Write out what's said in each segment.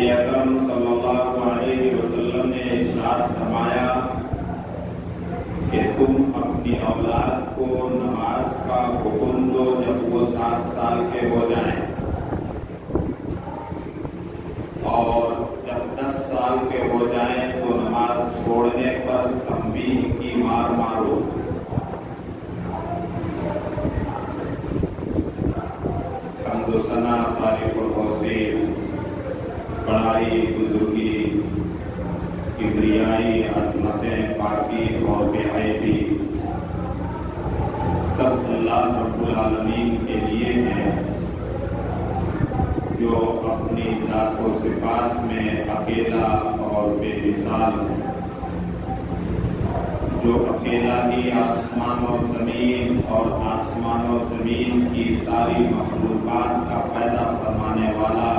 نبی اکرم صلی اللہ علیہ وسلم نے ارشاد فرمایا کہ تم اپنی اولاد کو نماز کا حکم دو جب وہ 7 سال کے ہو جائیں، اور جب 10 سال کے ہو جائیں تو نماز چھوڑنے پر تنبیہ کی مار مارو۔ حمد و ثنا، تعریف و توصیف، بڑائی، بزرگی، کبریائی، عظمتیں، پاکی اور بے عیبی سب اللہ رب العالمین کے لیے ہیں، جو اپنی ذات و صفات میں اکیلا اور بے مثال ہے، جو اکیلا ہی آسمان و زمین اور آسمان و زمین کی ساری مخلوقات کا پیدا فرمانے والا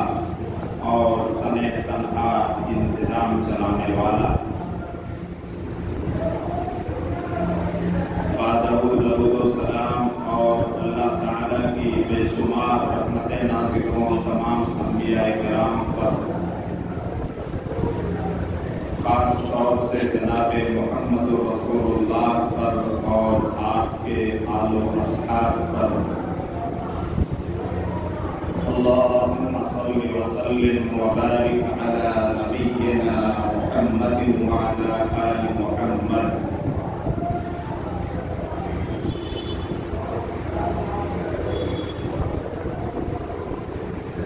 اور تنہا انتظام چلانے والا۔ درود و سلام اور اللہ تعالیٰ کی بے شمار رحمتیں نازل ہوں تمام انبیاء کرام پر، خاص طور سے جناب محمد رسول اللہ پر اور آپ کے آل و اصحاب پر۔ اللهم صل وسلم وبارك على نبينا محمد وعلى آل محمد۔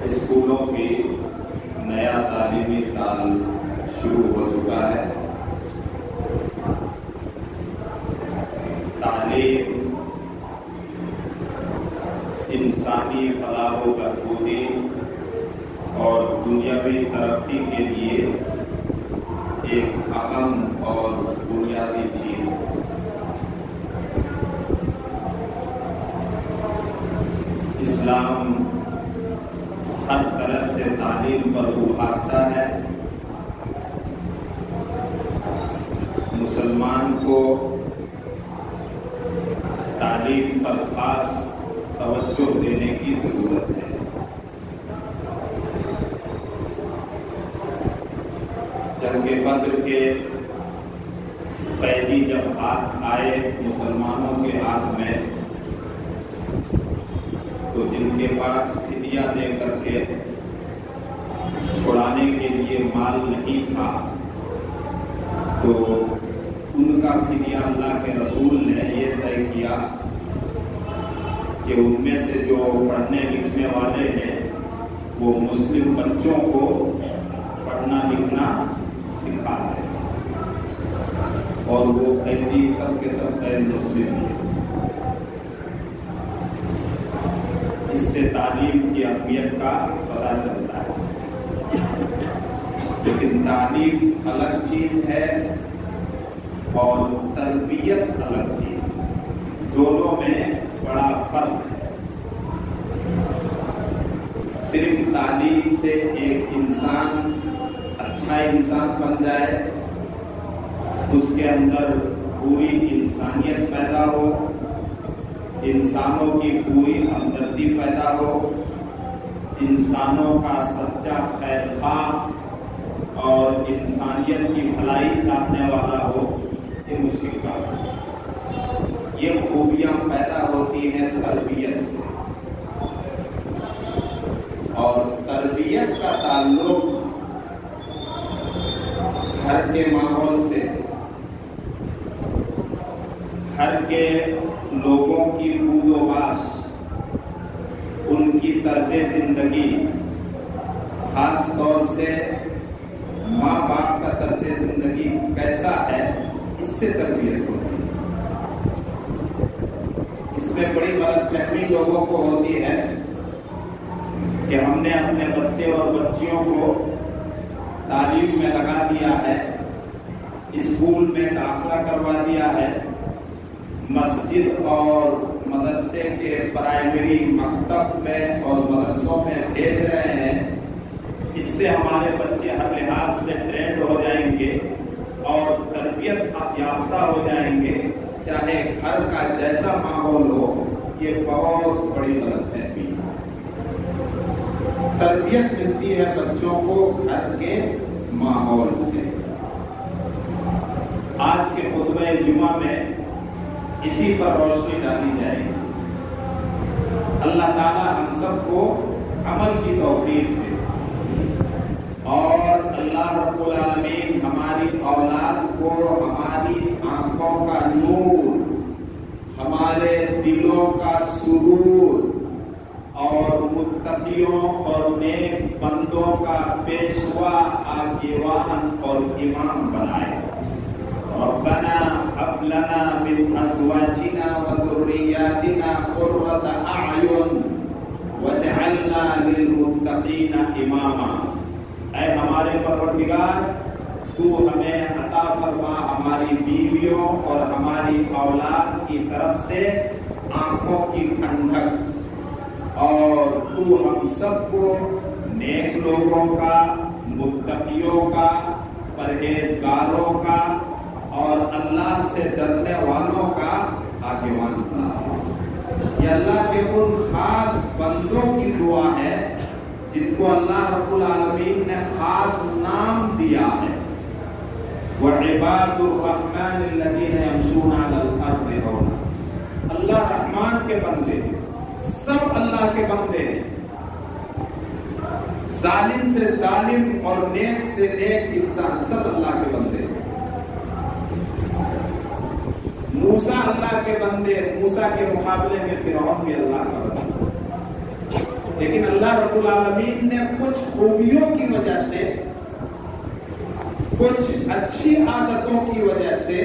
اسکولوں کی نیا تعلیمی سال شروع ہو چکا ہے۔ تعلیم انسانی فلاح و بہبودی اور دنیاوی ترقی کے لیے ایک اہم اور بنیادی چیز ہے۔ اسلام ہر طرح سے تعلیم پر ابھارتا ہے۔ مسلمان کو تعلیم پر خاص توجہ دینے کی ضرورت ہے۔ جنگ بدر کے قیدی جب ہاتھ آئے مسلمانوں کے ہاتھ میں، تو جن کے پاس فدیہ دے کر کے چھڑانے کے لیے مال نہیں تھا، تو ان کا فدیہ اللہ کے رسول نے یہ طے کیا کہ ان میں سے جو پڑھنے لکھنے والے ہیں وہ مسلم بچوں کو پڑھنا لکھنا سکھا دیں، اور وہ قیدی سب کے سب غیر مسلم ہیں۔ اس سے تعلیم کی اہمیت کا پتہ چلتا ہے۔ لیکن تعلیم الگ چیز ہے اور تربیت الگ چیز ہے، دونوں میں بڑا فرق ہے۔ صرف تعلیم سے ایک انسان اچھا انسان بن جائے، اس کے اندر پوری انسانیت پیدا ہو، انسانوں کی پوری ہمدردی پیدا ہو، انسانوں کا سچا خیر خواہ اور انسانیت کی بھلائی چاہنے والا ہو، یہ مشکل کام ہے۔ یہ خوبیاں پیدا ہوتی ہیں تربیت سے، اور تربیت کا تعلق گھر کے ماحول سے، گھر کے لوگوں کی بود و باش، ان کی طرز زندگی، خاص طور سے ماں باپ کا طرز زندگی کیسا ہے، اس سے تربیت ہوتی ہے۔ اس میں بڑی غلط فہمی لوگوں کو ہوتی ہے کہ ہم نے اپنے بچے اور بچیوں کو تعلیم میں لگا دیا ہے، اسکول میں داخلہ کروا دیا ہے، مسجد اور مدرسے کے پرائمری مکتب میں اور مدرسوں میں بھیج رہے ہیں، اس سے ہمارے بچے ہر لحاظ سے ٹرینڈ ہو جائیں گے اور تربیت یافتہ ہو جائیں گے، چاہے گھر کا جیسا ماحول ہو۔ یہ بہت بڑی غلط فہمی ہے۔ تربیت ملتی ہے بچوں کو گھر کے ماحول سے۔ آج کے خطبہ جمعہ میں اسی پر روشنی ڈالی جائے گی۔ اللہ تعالی ہم سب کو عمل کی توفیق دے اور اللہ رب العالمین ہماری اولاد کو ہماری آنکھوں کا نور، ہمارے دلوں کا سرور اور متقیوں اور نیک بندوں کا پیشوا، آگیوان اور امام بنائے۔ ربنا هب لنا من ازواجنا وذرياتنا قرة اعين واجعلنا للمتقين اماما۔ اے ہمارے پروردگار، تو ہمیں عطا فرما ہماری بیویوں اور ہماری اولاد کی طرف سے آنکھوں کی ٹھنڈک، اور تو ہم سب کو نیک لوگوں کا، متقیوں کا، پرہیزگاروں کا اور اللہ سے ڈرنے والوں کا آگیوان بنا۔ یہ اللہ کے ان خاص بندوں کی دعا ہے جن کو اللہ رب العالمین نے خاص نام دیا ہے۔ وَعِبَادُ الرَّحْمَنِ الَّذِينَ يَمْشُونَ عَلَى الْأَرْضِ هَوْنًا۔ اللہ رحمان کے بندے، سب اللہ کے بندے ہیں، ظالم سے ظالم اور نیک سے نیک انسان سب اللہ کے بندے ہیں۔ موسیٰ اللہ کے بندے، موسیٰ کے مقابلے میں فرعون بھی اللہ کا بندہ، لیکن اللہ رب العالمین نے کچھ خوبیوں کی وجہ سے، کچھ اچھی عادتوں کی وجہ سے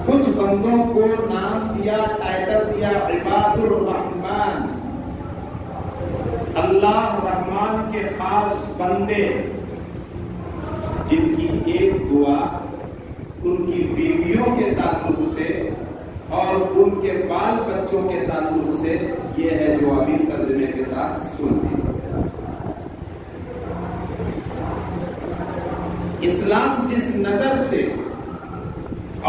کچھ بندوں کو نام دیا، ٹائٹل دیا عباد الرحمن، اللہ رحمان کے خاص بندے، جن کی ایک دعا ان کی بیویوں کے تعلق سے اور ان کے بال بچوں کے تعلق سے یہ ہے جو ابھی ترجمے کے ساتھ سنتے ہیں۔ اسلام جس نظر سے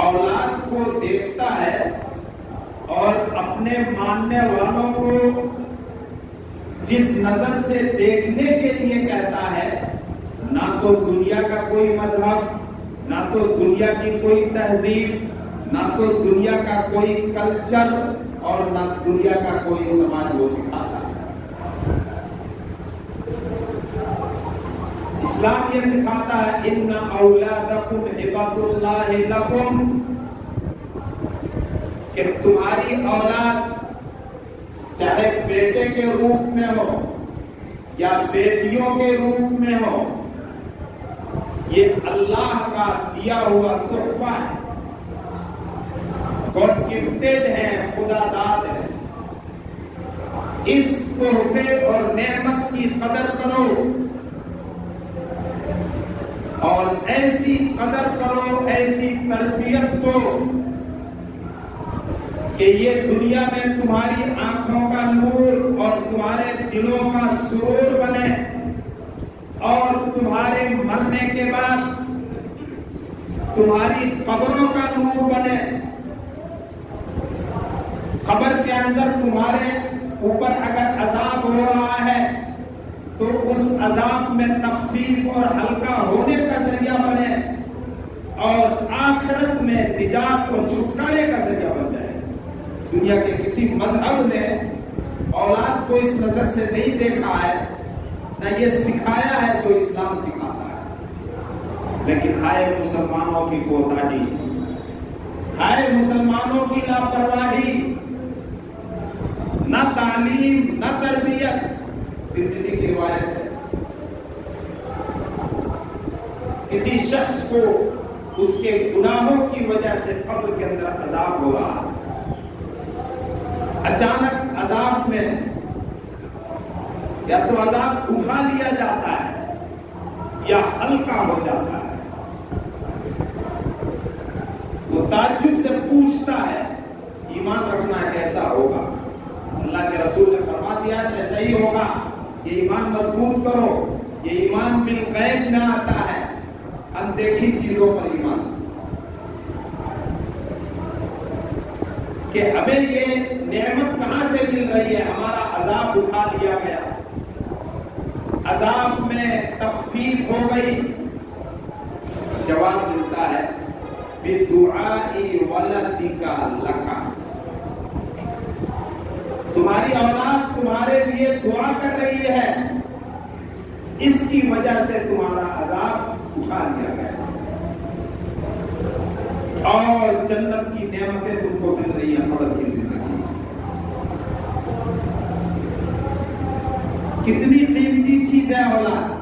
اولاد کو دیکھتا ہے اور اپنے ماننے والوں کو جس نظر سے دیکھنے کے لیے کہتا ہے، نہ تو دنیا کا کوئی مذہب، نہ تو دنیا کی کوئی تہذیب، نہ تو دنیا کا کوئی کلچر اور نہ دنیا کا کوئی سماج وہ سکھاتا ہے۔ اسلام یہ سکھاتا ہے ان اولادکم ہبۃ اللہ لکم، کہ تمہاری اولاد چاہے بیٹے کے روپ میں ہو یا بیٹیوں کے روپ میں ہو، یہ اللہ کا دیا ہوا تحفہ ہے، گاڈ گفٹڈ ہے، خدا داد ہے۔ اس تحفے اور نعمت کی قدر کرو اور ایسی قدر کرو، ایسی تربیت دو کہ یہ دنیا میں تمہاری آنکھوں کا نور اور تمہارے دلوں کا سرور بنے، اور تمہارے مرنے کے بعد تمہاری قبروں کا نور بنے، قبر کے اندر تمہارے اوپر اگر عذاب ہو رہا ہے تو اس عذاب میں تخفیف اور ہلکا ہونے کا ذریعہ بنے، اور آخرت میں نجات اور چھٹکارے کا ذریعہ بن جائے۔ دنیا کے کسی مذہب نے اولاد کو اس نظر سے نہیں دیکھا ہے، نہ یہ سکھایا ہے جو اسلام سکھاتا ہے۔ لیکن ہائے مسلمانوں کی کوتاہی، ہائے مسلمانوں کی لاپرواہی، نہ تعلیم نہ تربیت۔ ترمذی کی روایت ہے، کسی شخص کو اس کے گناہوں کی وجہ سے قبر کے اندر عذاب ہو رہا ہے، اچانک عذاب میں یا تو عذاب اٹھا لیا جاتا ہے یا ہلکا ہو جاتا ہے، وہ تعجب سے پوچھتا ہے ایمان رکھنا کیسا ہوگا؟ اللہ کے رسول نے فرما دیا ایسا ہی ہوگا، یہ ایمان مضبوط کرو، یہ ایمان بالغیب میں آتا ہے، اندیکھی چیزوں پر ایمان، کہ ہمیں یہ نعمت کہاں سے مل رہی ہے، ہمارا عذاب اٹھا لیا گیا، عذاب میں تخفیف ہو گئی؟ جواب ملتا ہے بدعائی ولدک لک، تمہاری اولاد تمہارے لیے دعا کر رہی ہے، اس کی وجہ سے تمہارا عذاب اٹھا لیا گیا اور جنت کی نعمتیں تم کو مل رہی ہیں قبر کی زندگی۔ کتنی قیمتی چیز ہے اولاد۔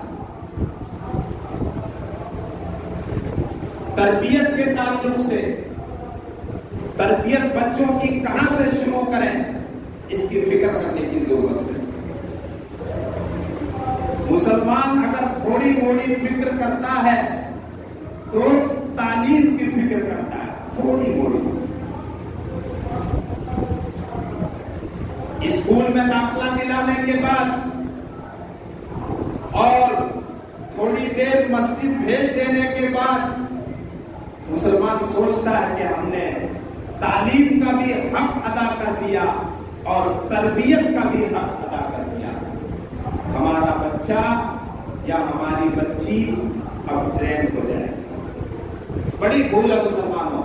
تربیت کے تعلق سے، تربیت بچوں کی کہاں سے شروع کریں، اس کی فکر کرنے کی ضرورت ہے۔ مسلمان اگر تھوڑی موڑی فکر کرتا ہے تو تعلیم کی فکر کرتا ہے، تھوڑی موڑی۔ اسکول میں داخلہ دلانے کے بعد اور تھوڑی دیر مسجد بھیج دینے کے بعد مسلمان سوچتا ہے کہ ہم نے تعلیم کا بھی حق ادا کر دیا اور تربیت کا بھی حق ادا کر دیا، ہمارا بچہ یا ہماری بچی اب ٹرینڈ ہو جائے۔ بڑی بھول ہے مسلمانوں،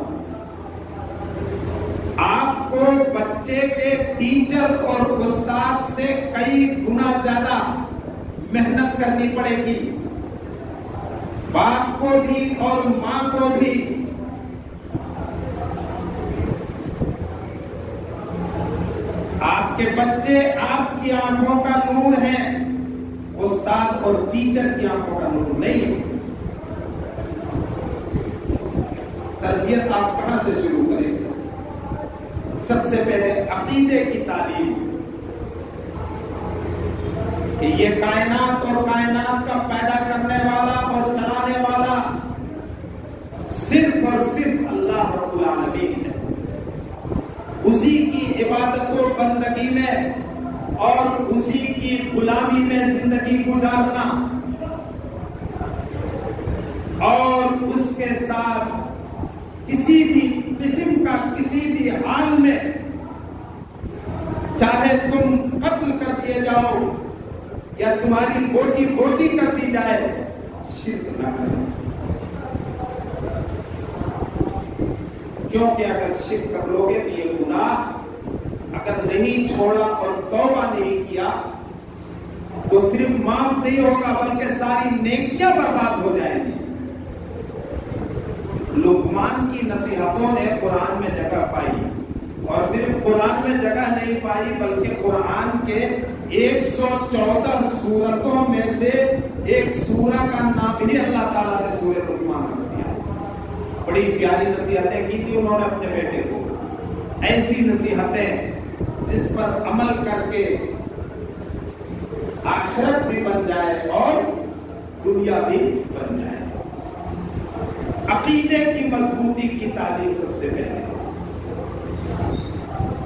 آپ کو بچے کے ٹیچر اور استاد سے کئی گنا زیادہ محنت کرنی پڑے گی، باپ کو بھی اور ماں کو بھی۔ آپ کے بچے آپ کی آنکھوں کا نور ہیں، استاد اور ٹیچر کی آنکھوں کا نور نہیں ہے۔ تربیت آپ کہاں سے شروع کریں گے؟ سب سے پہلے عقیدے کی تعلیم، کہ یہ کائنات اور کائنات کا پیدا کرنے والا اور چلانے والا صرف اور صرف اللہ رب العالمین ہے، اسی کی عبادت و بندگی میں اور اسی کی غلامی میں زندگی گزارنا اور اس کے ساتھ کسی بھی قسم کا کسی بھی حال میں، چاہے تم قتل کر دیے جاؤ یا تمہاری بوٹی بوٹی کر دی جائے، شرک نہ کرو، کیونکہ اگر شرک کر لو گے تو یہ گناہ اگر نہیں چھوڑا اور توبہ نہیں کیا تو صرف معاف نہیں ہوگا بلکہ ساری نیکیاں برباد ہو جائیں گی۔ لقمان کی نصیحتوں نے قرآن میں جگہ پائی، اور صرف قرآن میں جگہ نہیں پائی بلکہ قرآن کے 114 سورتوں میں سے ایک سورہ کا نام بھی اللہ تعالیٰ نے سورہ لقمان رکھ دیا۔ بڑی پیاری نصیحتیں کی تھی انہوں نے اپنے بیٹے کو، ایسی نصیحتیں جس پر عمل کر کے آخرت بھی بن جائے اور دنیا بھی بن جائے۔ عقیدے کی مضبوطی کی تعلیم سب سے پہلے۔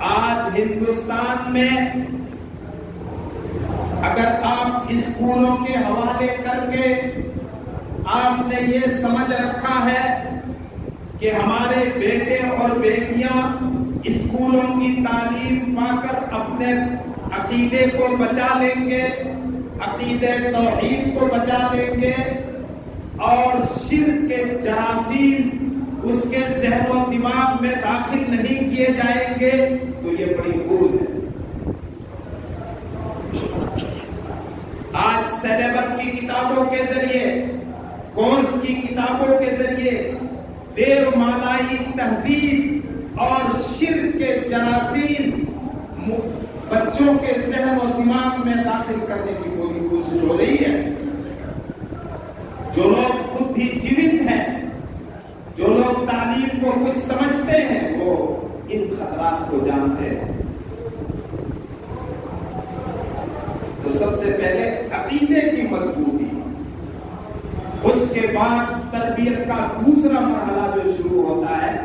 آج ہندوستان میں اگر آپ اسکولوں کے حوالے کر کے آپ نے یہ سمجھ رکھا ہے کہ ہمارے بیٹے اور بیٹیاں اسکولوں کی تعلیم پا کر اپنے عقیدے کو بچا لیں گے، عقیدے توحید کو بچا لیں گے اور شرک کے جراثیم اس کے ذہن و دماغ میں داخل نہیں کیے جائیں گے تو یہ بڑی بھول ہے۔ آج سلیبس کی کتابوں کے ذریعے، کورس کی کتابوں کے ذریعے دیو مالائی تہذیب اور شرک کے جراثیم بچوں کے ذہن و دماغ میں داخل کرنے کی پوری کوشش ہو رہی ہے۔ جو لوگ بدھی جیوت ہیں، جو لوگ تعلیم کو کچھ سمجھتے ہیں، وہ ان خطرات کو جانتے ہیں۔ تو سب سے پہلے عقیدے کی مضبوطی، اس کے بعد تربیت کا دوسرا مرحلہ جو شروع ہوتا ہے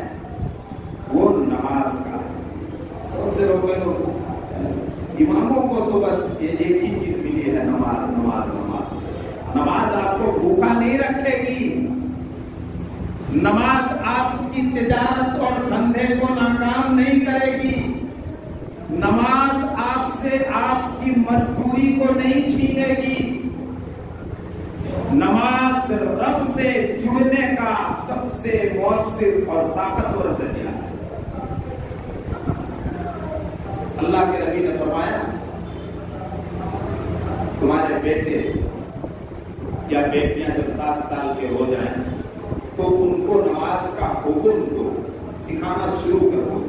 وہ نماز کا ہے۔ بہت سے لوگ اماموں کو تو بس یہ ایک ہی چیز ملی ہے، نماز نماز نماز۔ نماز آپ کو بھوکا نہیں رکھے گی، نماز آپ کی تجارت اور دھندے کو ناکام نہیں کرے گی، نماز آپ سے آپ کی مزدوری کو نہیں چھینے گی، رب سے جڑنے کا سب سے مؤثر اور طاقتور ذریعہ ہے۔ اللہ کے نبی نے فرمایا تمہارے بیٹے یا بیٹیاں جب 7 سال کے ہو جائیں تو ان کو نماز کا حکم دو، سکھانا شروع کر دو،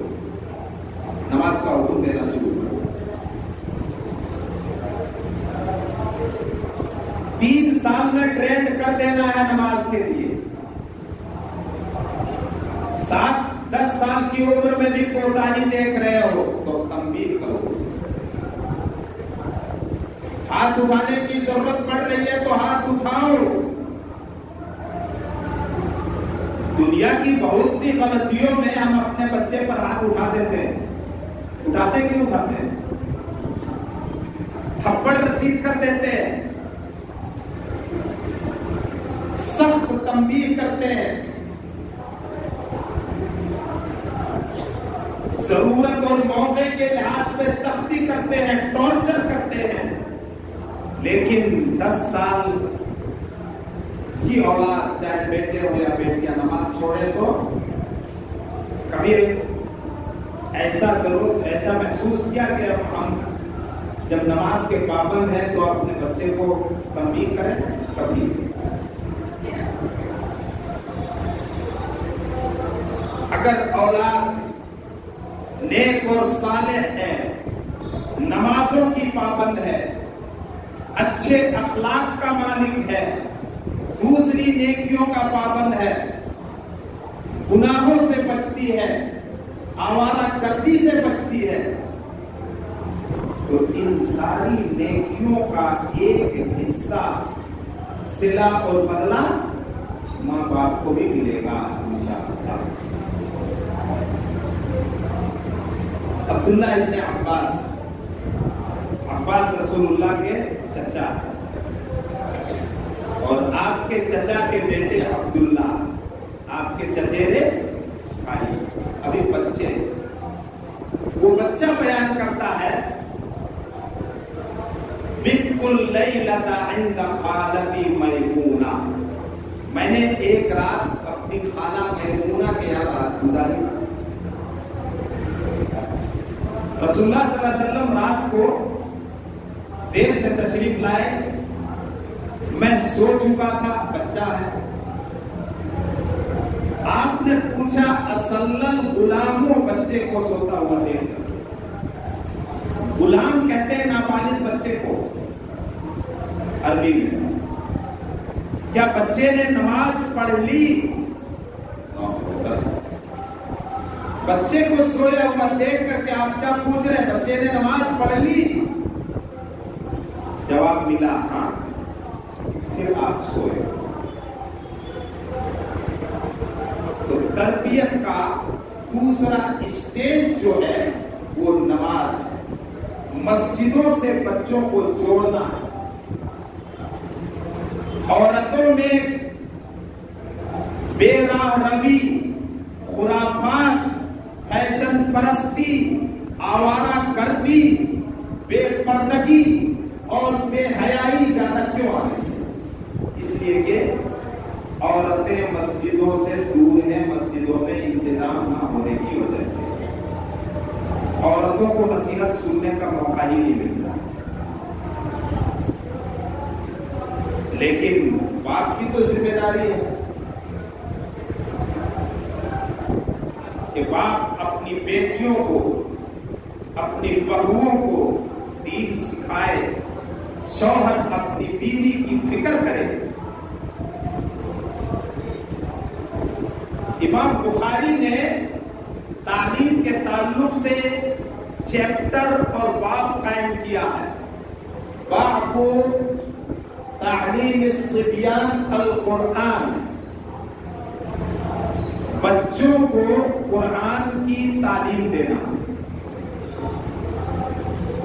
نماز کا حکم دینا شروع کر دو۔ 3 سال میں ٹرینڈ کر دینا ہے نماز کے لیے۔ 7-10 سال کی عمر میں بھی کوتاہی دیکھ رہے ہو تو تنبیہ کرو۔ ہاتھ اٹھانے کی ضرورت پڑ رہی ہے تو ہاتھ اٹھاؤ۔ دنیا کی بہت سی غلطیوں میں ہم اپنے بچے پر ہاتھ اٹھا دیتے ہیں، اٹھاتے کیوں اٹھاتے ہیں؟ تھپڑ رسید کر دیتے ہیں، سخت تنبیہ کرتے ہیں، ضرورت اور موقع کے لحاظ سے سختی کرتے ہیں، ٹارچر کرتے ہیں، لیکن 10 سال کی اولاد چاہے بیٹے ہو یا بیٹیاں نماز چھوڑے تو کبھی ایسا محسوس کیا کہ ہم جب نماز کے پابند ہیں تو اپنے بچے کو تنبیہ کریں؟ کبھی۔ اگر اولاد نیک اور صالح ہے، نمازوں کی پابند ہے، اچھے اخلاق کا مالک ہے، دوسری نیکیوں کا پابند ہے، گناہوں سے بچتی ہے، آوارہ گردی سے بچتی ہے، تو ان ساری نیکیوں کا ایک حصہ صلہ اور بدلہ ماں باپ کو بھی ملے گا انشاءاللہ۔ عبداللہ ابن عباس رسول اللہ کے چچا اور آپ کے چچا کے بیٹے عبداللہ، آپ کے چچیرے بھائی، ابھی بچے، وہ بچہ بیان کرتا ہے بِتُّ اللَّيْلَةَ عِنْدَ خَالَتِي مَيْمُونَةَ، میں نے ایک رات اپنی خالہ میمونہ کے یہاں رات گزاری۔ رسول اللہ صلی اللہ علیہ وسلم رات کو دیر سے تشریف لائے، میں سو چکا تھا، بچہ ہے۔ آپ نے پوچھا اصلًا غلاموں بچے کو سوتا ہوا دیکھ کر، غلام کہتے ہیں نابالغ بچے کو عربی میں، کیا بچے نے نماز پڑھ لی؟ بچے کو سویا ہوا دیکھ کر کے آپ کیا پوچھ رہے ہیں؟ بچے نے نماز پڑھ لی؟ جواب ملا ہاں، پھر آپ سوئے۔ تو تربیت کا دوسرا اسٹیج جو ہے وہ نماز ہے، مسجدوں سے بچوں کو جوڑنا ہے۔ عورتوں میں بے راہ روی، خرافات، فیشن پرستی، آوارہ گردی، بے پردگی اور بے حیائی زیادہ کیوں آ رہی ہے؟ اس لیے کہ عورتیں مسجدوں سے دور ہیں، مسجدوں میں انتظام نہ ہونے کی وجہ سے عورتوں کو نصیحت سننے کا موقع ہی نہیں ملتا۔ لیکن باپ کی تو ذمہ داری ہے کہ باپ اپنی بیٹیوں کو، اپنی بہوؤں کو دین سکھائے، شوہر اپنی بیوی کی فکر کرے۔ امام بخاری نے تعلیم کے تعلق سے چیپٹر اور باب قائم کیا ہے۔ باب تعلیم الصبیان القرآن، بچوں کو قرآن کی تعلیم دینا۔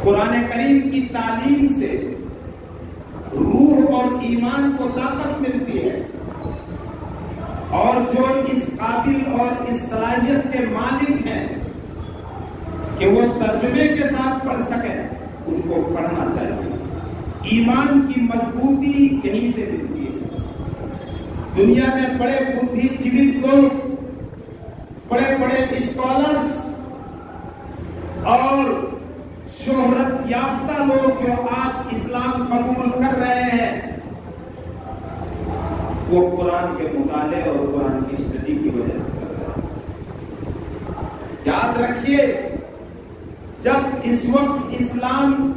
قرآن کریم کی تعلیم سے روح اور ایمان کو طاقت ملتی ہے، اور جو اس قابل اور اس صلاحیت کے مالک ہیں کہ وہ ترجمے کے ساتھ پڑھ سکیں، ان کو پڑھنا چاہیے۔ ایمان کی مضبوطی یہیں سے ملتی ہے۔ دنیا میں بڑے بدھی جیوت لوگ، بڑے بڑے اسکالرس اور شہرت یافتہ لوگ جو آج اسلام قبول کر رہے ہیں، وہ قرآن کے مطالعے اور قرآن کی اسٹڈی کی وجہ سے کر رہے ہیں۔ یاد رکھیے، جب اس وقت اسلام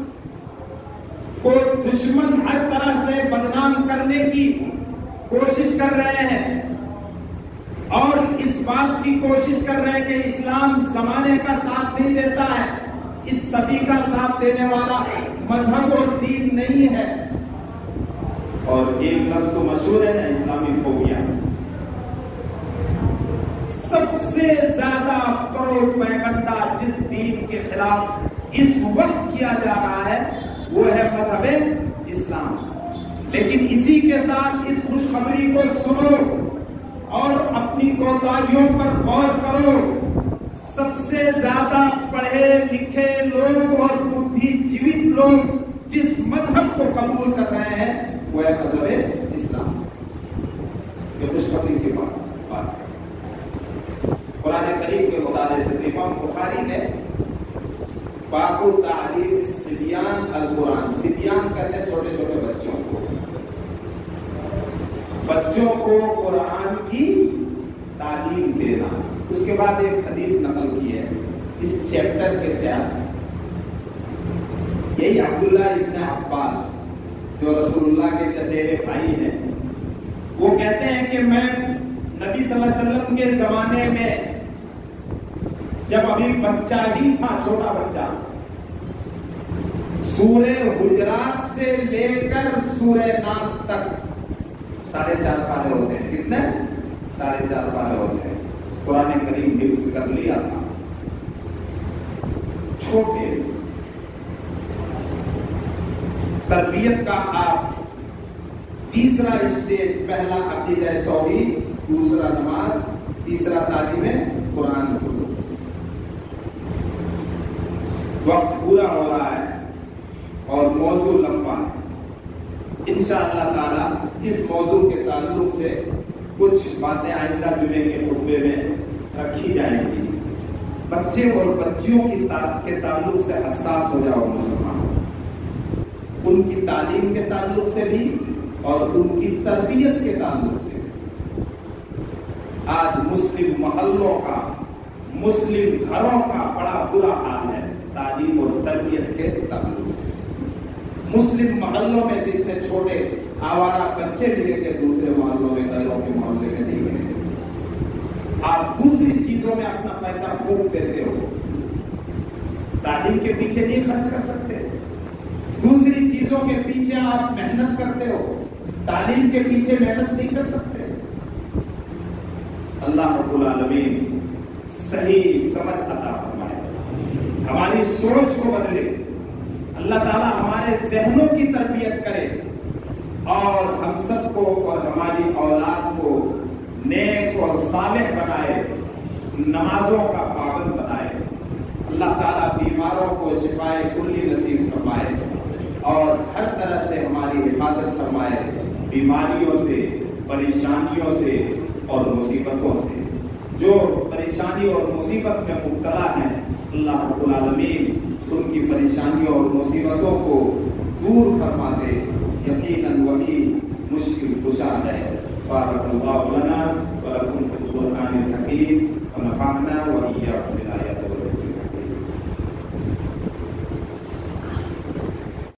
کو دشمن ہر طرح سے بدنام کرنے کی کوشش کر رہے ہیں اور اس بات کی کوشش کر رہے ہیں کہ اسلام زمانے کا ساتھ نہیں دیتا ہے، اس صدی کا ساتھ دینے والا مذہب اور دین نہیں ہے، اور ایک لفظ تو مشہور ہے نا، اسلامی فوبیا۔ سب سے زیادہ پروپیگنڈا جس دین کے خلاف اس وقت کیا جا رہا ہے وہ ہے مذہب اسلام۔ لیکن اسی کے ساتھ اس خوشخبری کو سنو اور اپنی کوتاہیوں پر غور کرو۔ سب سے زیادہ پڑھے لکھے لوگ اور بدھی جیوت لوگ جس مذہب کو قبول کر رہے ہیں وہ ہے مذہب اسلام۔ یہ خوشخبری کی بات ہے۔ قرآن کریم کے مطالعے سے امام بخاری نے باب تعلیم صبیان القرآن، صبیان کہتے ہیں چھوٹے چھوٹے بچوں کو، بچوں کو قرآن کی تعلیم دینا۔ اس کے بعد ایک حدیث نقل کی ہے اس چیپٹر کے تحت، یہی عبداللہ ابن عباس جو رسول اللہ کے چچیرے بھائی ہیں، وہ کہتے ہیں کہ میں نبی صلی اللہ علیہ وسلم کے زمانے میں جب ابھی بچہ ہی تھا، چھوٹا بچہ، سورہ حجرات سے لے کر سورہ ناس تک 4.5 پارے ہوتے ہیں۔ کتنے؟ 4.5 پارے ہوتے ہیں۔ قرآن کریم حفظ کر لیا تھا، چھوٹے۔ تربیت کا آپ تیسرا اسٹیج، پہلا عقیدہ توحید، دوسرا نماز، تیسرا تعلیم قرآن۔ وقت پورا ہو رہا ہے اور موضوع لمبا ہے۔ انشاءاللہ تعالی اس موضوع کے تعلق سے کچھ باتیں آئندہ جمعے کے خطبے میں رکھی جائیں گی۔ بچے اور بچیوں کے تعلق سے حساس ہو جاؤ مسلمان، ان کی تعلیم کے تعلق سے بھی اور ان کی تربیت کے تعلق سے۔ آج مسلم محلوں کا، مسلم گھروں کا بڑا برا حال ہے تعلیم اور تربیت کے تعلق سے۔ مسلم محلوں میں جتنے چھوٹے آوارہ بچے ملیں گے دوسرے محلوں میں، غیروں کے محلے میں نہیں ملیں گے۔ آپ دوسری چیزوں میں اپنا پیسہ پھونک دیتے ہو، تعلیم کے پیچھے نہیں خرچ کر سکتے، دوسری چیزوں کے پیچھے آپ محنت کرتے ہو، تعلیم کے پیچھے محنت نہیں کر سکتے۔ اللہ رب العالمین صحیح سمجھ عطا فرمائے، ہماری سوچ کو بدلے، اللہ تعالیٰ ہمارے ذہنوں کی تربیت کرے اور ہم سب کو اور ہماری اولاد کو نیک اور صالح بنائے، نمازوں کا پابند بنائے۔ اللہ تعالیٰ بیماروں کو شفائے کلی نصیب فرمائے اور ہر طرح سے ہماری حفاظت فرمائے، بیماریوں سے، پریشانیوں سے اور مصیبتوں سے۔ جو پریشانی اور مصیبت میں مبتلا ہیں، اللہ رب العالمین ان کی پریشانیوں اور مصیبتوں کو دور فرما دے، یقیناً وہی مشکل کشا ہے۔ بارک اللہ لنا ولکم فی القرآن الحکیم ونفعنا وإیاکم بالآیات۔